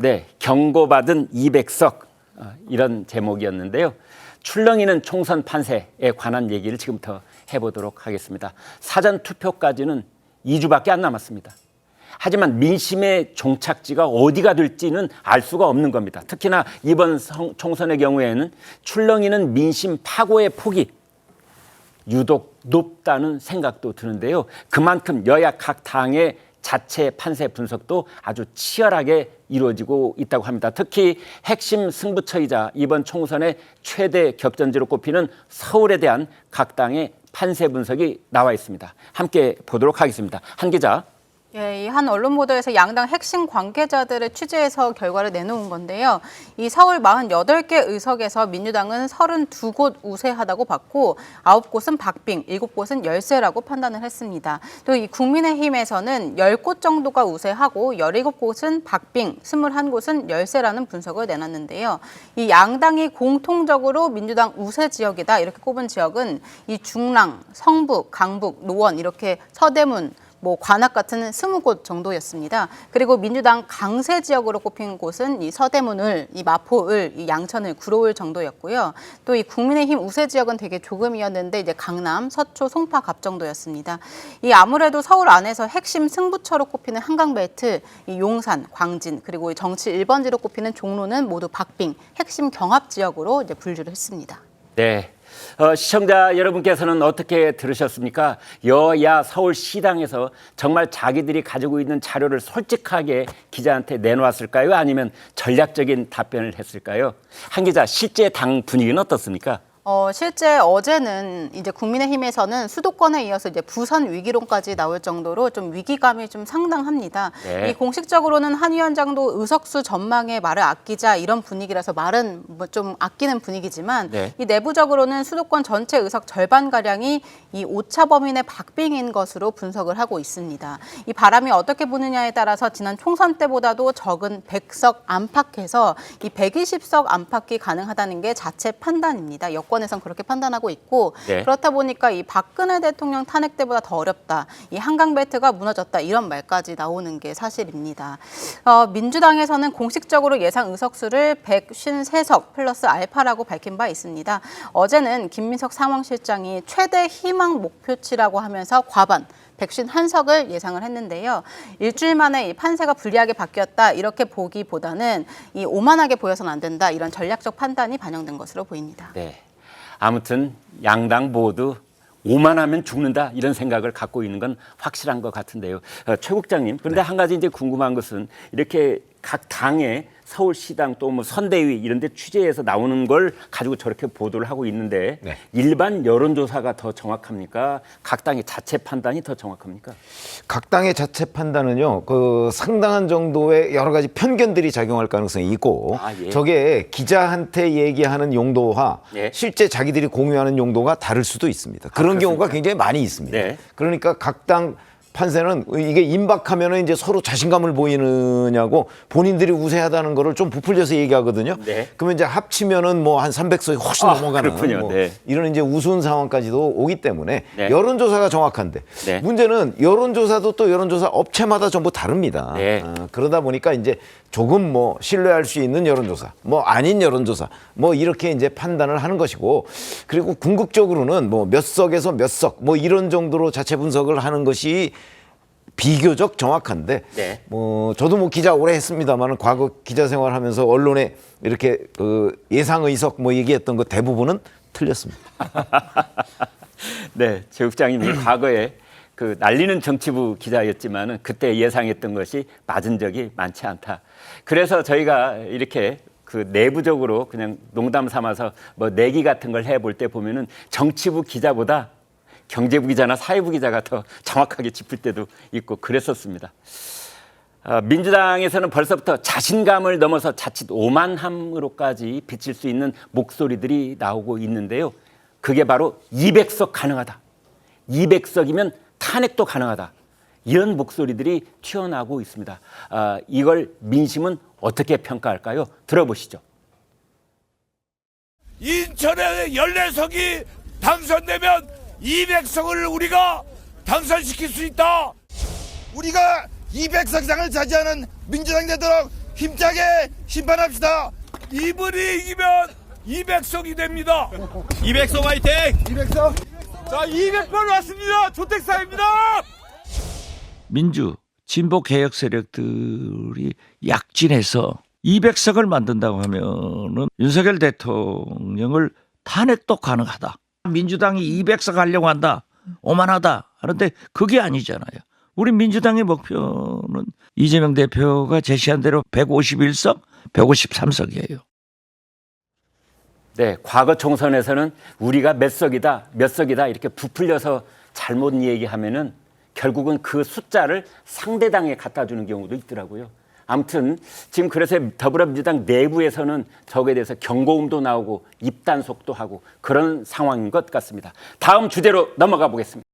네, 경고받은 200석 이런 제목이었는데요. 출렁이는 총선 판세에 관한 얘기를 지금부터 해보도록 하겠습니다. 사전 투표까지는 2주밖에 안 남았습니다. 하지만 민심의 종착지가 어디가 될지는 알 수가 없는 겁니다. 특히나 이번 총선의 경우에는 출렁이는 민심 파고의 폭이 유독 높다는 생각도 드는데요. 그만큼 여야 각 당의 자체 판세 분석도 아주 치열하게 이루어지고 있다고 합니다. 특히 핵심 승부처이자 이번 총선의 최대 격전지로 꼽히는 서울에 대한 각 당의 판세 분석이 나와 있습니다. 함께 보도록 하겠습니다. 한 기자. 예, 이 한 언론 보도에서 양당 핵심 관계자들의 취재해서 결과를 내놓은 건데요. 이 서울 48개 의석에서 민주당은 32곳 우세하다고 봤고 9곳은 박빙, 7곳은 열세라고 판단을 했습니다. 또 이 국민의힘에서는 10곳 정도가 우세하고 17곳은 박빙, 21곳은 열세라는 분석을 내놨는데요. 이 양당이 공통적으로 민주당 우세 지역이다 이렇게 꼽은 지역은 이 중랑, 성북, 강북, 노원 이렇게 서대문, 관악 같은 20곳 정도였습니다. 그리고 민주당 강세 지역으로 꼽힌 곳은 이 서대문을, 이 마포을, 이 양천을, 구로을 정도였고요. 또 이 국민의힘 우세 지역은 되게 조금이었는데 이제 강남, 서초, 송파, 갑 정도였습니다. 이 아무래도 서울 안에서 핵심 승부처로 꼽히는 한강벨트, 이 용산, 광진, 그리고 정치 1번지로 꼽히는 종로는 모두 박빙, 핵심 경합 지역으로 이제 분류를 했습니다. 네. 시청자 여러분께서는 어떻게 들으셨습니까? 여야 서울시당에서 정말 자기들이 가지고 있는 자료를 솔직하게 기자한테 내놓았을까요? 아니면 전략적인 답변을 했을까요? 한 기자, 실제 당 분위기는 어떻습니까? 실제 어제는 이제 국민의힘에서는 수도권에 이어서 이제 부산 위기론까지 나올 정도로 좀 위기감이 좀 상당합니다. 네. 이 공식적으로는 한 위원장도 의석수 전망에 말을 아끼자 이런 분위기라서 말은 좀 아끼는 분위기지만 네. 이 내부적으로는 수도권 전체 의석 절반가량이 이 오차 범인의 박빙인 것으로 분석을 하고 있습니다. 이 바람이 어떻게 부느냐에 따라서 지난 총선 때보다도 적은 100석 안팎에서 이 120석 안팎이 가능하다는 게 자체 판단입니다. 여권에선 그렇게 판단하고 있고 네. 그렇다 보니까 이 박근혜 대통령 탄핵 때보다 더 어렵다. 이 한강벨트가 무너졌다. 이런 말까지 나오는 게 사실입니다. 민주당에서는 공식적으로 예상 의석수를 153석 플러스 알파라고 밝힌 바 있습니다. 어제는 김민석 상황실장이 최대 희망 목표치라고 하면서 과반 151석을 예상을 했는데요. 일주일 만에 이 판세가 불리하게 바뀌었다 이렇게 보기보다는 이 오만하게 보여서는 안 된다 이런 전략적 판단이 반영된 것으로 보입니다. 네. 아무튼 양당 모두 오만하면 죽는다 이런 생각을 갖고 있는 건 확실한 것 같은데요. 최 국장님, 그런데 한 가지 이제 궁금한 것은 이렇게 각 당의 서울시당 또 선대위 이런 데 취재해서 나오는 걸 가지고 저렇게 보도를 하고 있는데 네. 일반 여론조사가 더 정확합니까? 각 당의 자체 판단이 더 정확합니까? 각 당의 자체 판단은요, 상당한 정도의 여러 가지 편견들이 작용할 가능성이 있고, 예. 저게 기자한테 얘기하는 용도와 예. 실제 자기들이 공유하는 용도가 다를 수도 있습니다. 그런 경우가 굉장히 많이 있습니다. 네. 그러니까 각 당 판세는 이게 임박하면은 이제 서로 자신감을 보이느냐고 본인들이 우세하다는 거를 좀 부풀려서 얘기하거든요. 네. 그러면 이제 합치면은 한 300석이 훨씬 넘어가는 그렇군요. 네. 이런 이제 우스운 상황까지도 오기 때문에 네. 여론조사가 정확한데 네. 문제는 여론조사도 또 여론조사 업체마다 전부 다릅니다. 네. 그러다 보니까 이제 조금 신뢰할 수 있는 여론조사, 아닌 여론조사, 이렇게 이제 판단을 하는 것이고, 그리고 궁극적으로는 몇 석에서 몇 석, 이런 정도로 자체 분석을 하는 것이 비교적 정확한데, 네. 저도 기자 오래 했습니다만 과거 기자 생활하면서 언론에 이렇게 예상 의석 얘기했던 거 대부분은 틀렸습니다. 네, 최 국장님이 과거에 날리는 정치부 기자였지만은 그때 예상했던 것이 맞은 적이 많지 않다. 그래서 저희가 이렇게 내부적으로 그냥 농담 삼아서 내기 같은 걸 해볼 때 보면은 정치부 기자보다 경제부 기자나 사회부 기자가 더 정확하게 짚을 때도 있고 그랬었습니다. 민주당에서는 벌써부터 자신감을 넘어서 자칫 오만함으로까지 비칠 수 있는 목소리들이 나오고 있는데요. 그게 바로 200석 가능하다. 200석이면 탄핵도 가능하다. 이런 목소리들이 튀어나오고 있습니다. 이걸 민심은 어떻게 평가할까요? 들어보시죠. 인천에 14석이 당선되면 200석을 우리가 당선시킬 수 있다. 우리가 200석 이상을 차지하는 민주당이 되도록 힘차게 심판합시다. 이분이 이기면 200석이 됩니다. 200석 화이팅! 200석. 자, 200번 왔습니다. 조택사입니다. 민주 진보 개혁 세력들이 약진해서 200석을 만든다고 하면은 윤석열 대통령을 탄핵도 가능하다. 민주당이 200석 하려고 한다. 오만하다. 하는데 그게 아니잖아요. 우리 민주당의 목표는 이재명 대표가 제시한 대로 151석, 153석이에요. 네, 과거 총선에서는 우리가 몇 석이다 이렇게 부풀려서 잘못 얘기하면은 결국은 그 숫자를 상대당에 갖다 주는 경우도 있더라고요. 아무튼 지금 그래서 더불어민주당 내부에서는 저거에 대해서 경고음도 나오고 입단속도 하고 그런 상황인 것 같습니다. 다음 주제로 넘어가 보겠습니다.